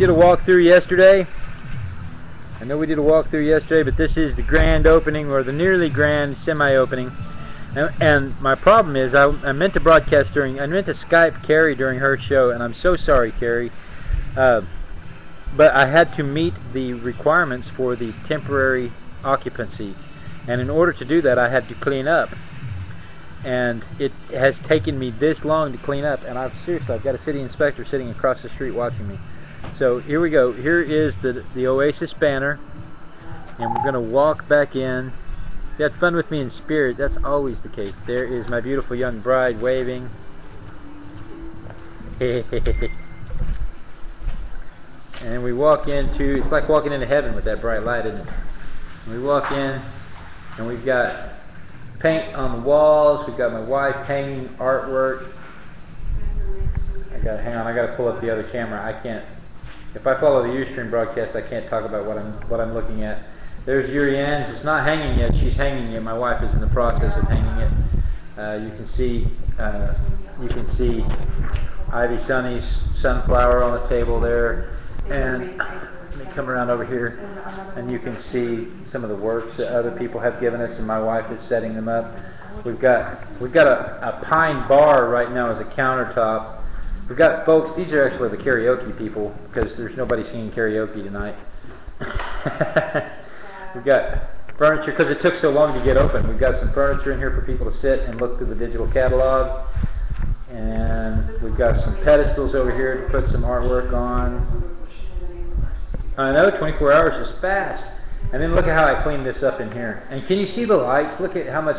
did a walkthrough yesterday. But this is the grand opening, or the nearly grand semi-opening. And my problem is, I meant to broadcast I meant to Skype Carrie during her show, and I'm so sorry, Carrie. But I had to meet the requirements for the temporary occupancy, and in order to do that, I had to clean up. And it has taken me this long to clean up, and I've got a city inspector sitting across the street watching me. So here we go. Here is the Oasis banner, and we're going to walk back in. You had fun with me in spirit. That's always the case. There is my beautiful young bride waving. And we walk into, it's like walking into heaven with that bright light, isn't it? And we walk in, and we've got paint on the walls. We've got my wife hanging artwork. Hang on, I got to pull up the other camera. I can't. If I follow the Ustream broadcast, I can't talk about what I'm looking at. There's Yuri Ann's. It's not hanging yet. She's hanging it. My wife is in the process of hanging it. You can see Ivy Sunny's sunflower on the table there. And let me come around over here, and you can see some of the works that other people have given us, and my wife is setting them up. We've got a pine bar right now as a countertop. We've got folks. These are actually the karaoke people, because there's nobody singing karaoke tonight. We've got furniture because it took so long to get open. We've got some furniture in here for people to sit and look through the digital catalog. And we've got some pedestals over here to put some artwork on. I know, 24 hours is fast. And then look at how I cleaned this up in here. And can you see the lights? Look at how much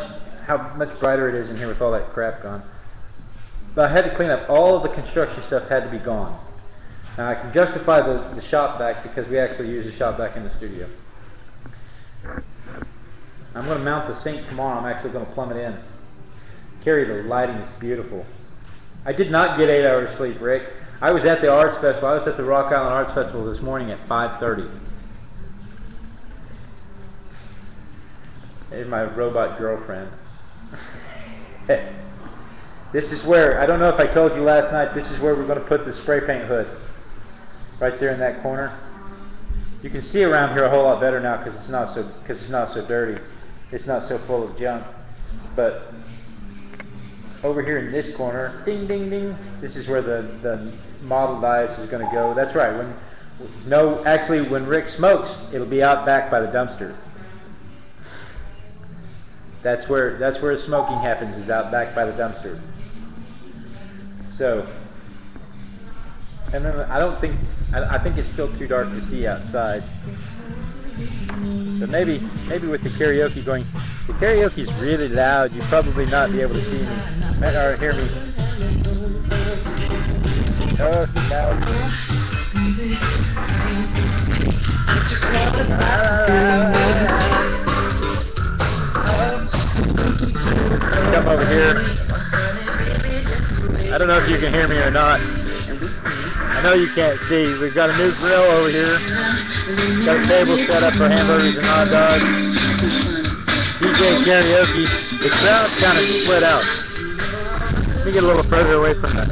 brighter it is in here with all that crap gone. But I had to clean up. All of the construction stuff had to be gone. Now I can justify the shop vac because we actually use the shop vac in the studio. I'm going to mount the sink tomorrow. I'm actually going to plumb it in. Carrie, the lighting is beautiful. I did not get 8 hours of sleep, Rick. I was at the Arts Festival. I was at the Rock Island Arts Festival this morning at 5:30. There's my robot girlfriend. This is where, I don't know if I told you last night, this is where we're going to put the spray paint hood. Right there in that corner. You can see around here a whole lot better now because it's not so dirty. It's not so full of junk. But over here in this corner, ding ding ding, this is where the model dies is going to go. That's right. When Rick smokes, it'll be out back by the dumpster. That's where smoking happens, is out back by the dumpster. So, and then I think it's still too dark to see outside. But maybe with the karaoke going, the karaoke is really loud. You'd probably not be able to see me or hear me. Oh, it's loud. Come over here. I don't know if you can hear me or not. I know you can't see. We've got a new grill over here. Got a table set up for hamburgers and hot dogs. DJ karaoke. The crowd's kind of split out. Let me get a little further away from the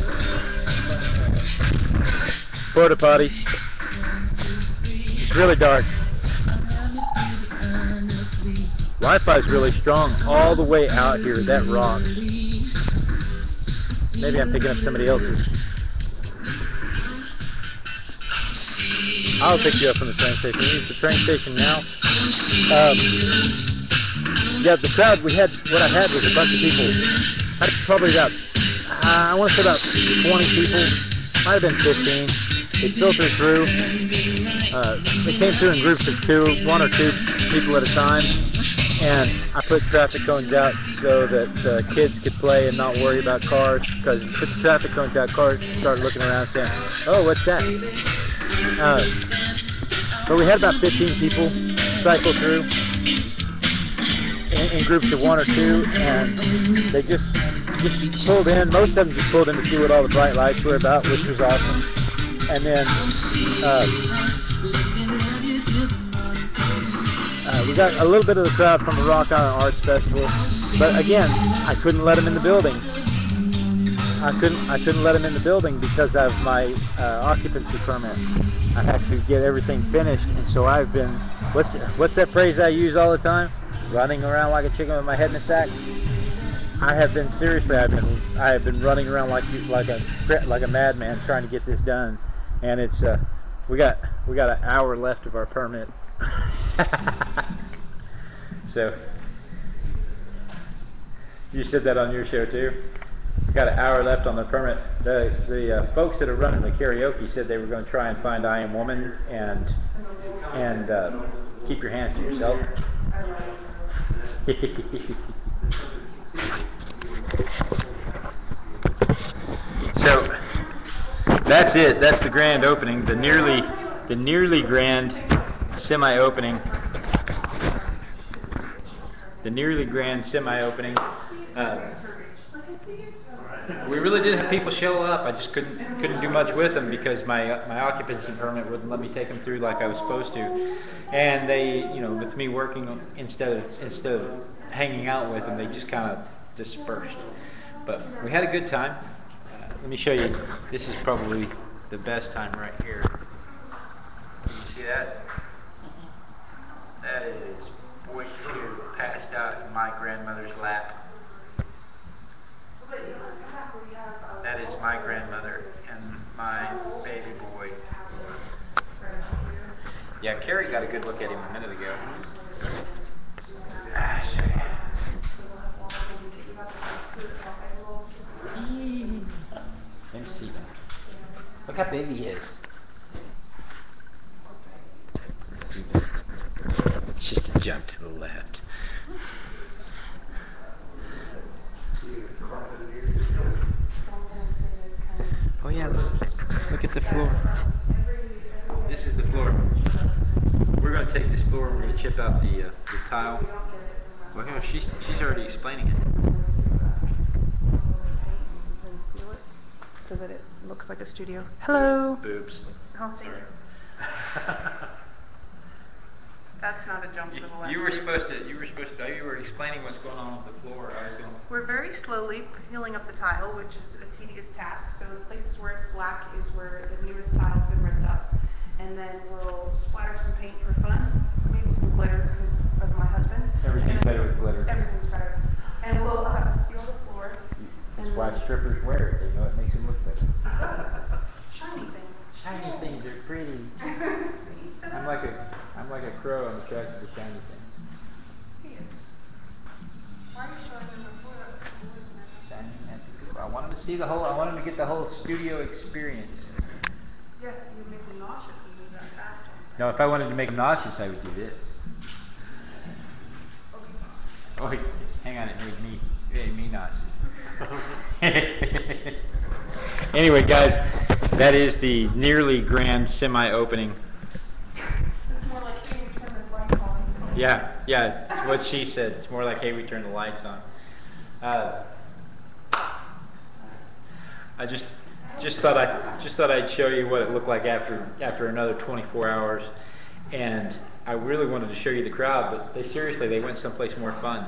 porta potty. It's really dark. Wi-Fi is really strong all the way out here. That rocks. Maybe I'm thinking of somebody else's. I'll pick you up from the train station. Use the train station now. Yeah, the crowd what I had was a bunch of people. I had probably about, I want to say about 20 people. Might have been 15. They filtered through. They came through in groups of one or two people at a time. And I put traffic cones out so that kids could play and not worry about cars. Because you put the traffic cones out, cars start looking around saying, "Oh, what's that?" But we had about 15 people cycle through in groups of one or two, and they just pulled in. Most of them just pulled in to see what all the bright lights were about, which was awesome. And then we got a little bit of the crowd from the Rock Island Arts Festival, but again, I couldn't let them in the building. I couldn't let him in the building because of my occupancy permit. I have to get everything finished, and so I've been, what's that phrase I use all the time? Running around like a chicken with my head in a sack. I have been, seriously, I have been running around like a madman trying to get this done, and it's we got an hour left of our permit. So you said that on your show too. Got an hour left on the permit. The folks that are running the karaoke said they were going to try and find I Am Woman and Keep Your Hands to Yourself. So that's it. That's the grand opening. The nearly grand semi-opening. The nearly grand semi-opening. We really did have people show up. I just couldn't do much with them because my occupancy permit wouldn't let me take them through like I was supposed to. And they, with me working instead of hanging out with them, they just kind of dispersed. But we had a good time. Let me show you. This is probably the best time right here. You see that? That is Boy Two passed out in my grandmother's lap. That is my grandmother and my baby boy. Yeah, Carrie got a good look at him a minute ago. Let me see that. Look how big he is. Let's see that. It's just a jump to the left. Oh yeah, look at the floor. This is the floor. We're going to take this floor and we're going to chip out the tile. Well, here, she's already explaining it. Seal it so that it looks like a studio. Hello. Boobs. Oh, thank you. That's not a jump to the left. You were explaining what's going on with the floor. We're very slowly peeling up the tile, which is a tedious task. So the places where it's black is where the newest tile's been ripped up. And then we'll splatter some paint for fun, maybe some glitter because of my husband. Everything's better with glitter. Everything's better. And we'll seal the floor. That's why strippers wear it. They know it makes them look better. Shiny things. Shiny things are pretty. I'm like a crow. I'm attracted to shiny things. He is. Why are you showing them the floor? Shiny, that's cool. I wanted to see the whole. I wanted to get the whole studio experience. Yeah, you would make me nauseous and do that fast. No, if I wanted to make them nauseous, I would do this. Oh, wait, hang on, it made me nauseous. Anyway, guys, that is the nearly grand semi-opening. It's more like, hey, we turn the lights on. Yeah, what she said. It's more like, hey, we turn the lights on. I just thought I'd show you what it looked like after another 24 hours, and I really wanted to show you the crowd, but they went someplace more fun.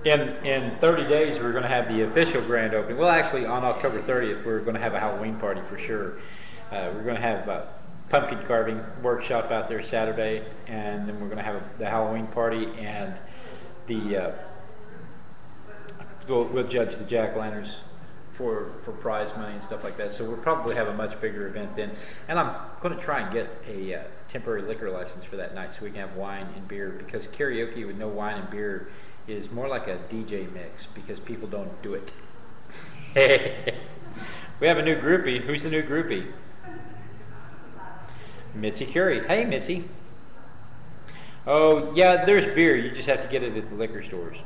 In 30 days, we're going to have the official grand opening. Well, actually, on October 30th, we're going to have a Halloween party for sure. We're going to have a pumpkin carving workshop out there Saturday, and then we're going to have the Halloween party, and we'll judge the jack-o'-lanterns for prize money and stuff like that. So we'll probably have a much bigger event then. And I'm going to try and get a temporary liquor license for that night so we can have wine and beer, because karaoke with no wine and beer is more like a DJ mix because people don't do it. We have a new groupie. Who's the new groupie? Mitzi Curry. Hey, Mitzi. Oh, yeah, there's beer. You just have to get it at the liquor stores.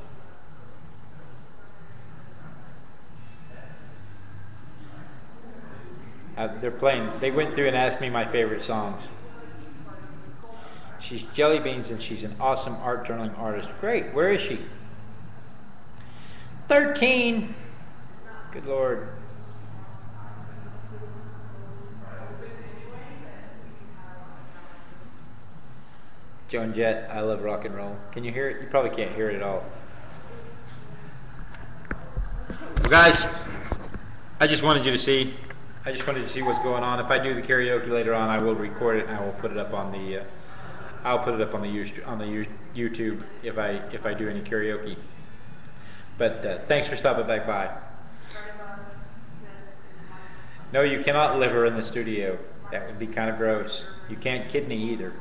They're playing. They went through and asked me my favorite songs. She's Jelly Beans, and she's an awesome art journaling artist. Great. Where is she? 13. Good Lord. Joan Jett, I love rock and roll. Can you hear it? You probably can't hear it at all. Well, guys, I just wanted to see what's going on. If I do the karaoke later on, I will record it and I will put it up on the YouTube if I do any karaoke. But thanks for stopping back by. No, you cannot liver in the studio. That would be kind of gross. You can't kidney either.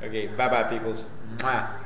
Okay, bye-bye, peoples. Mwah.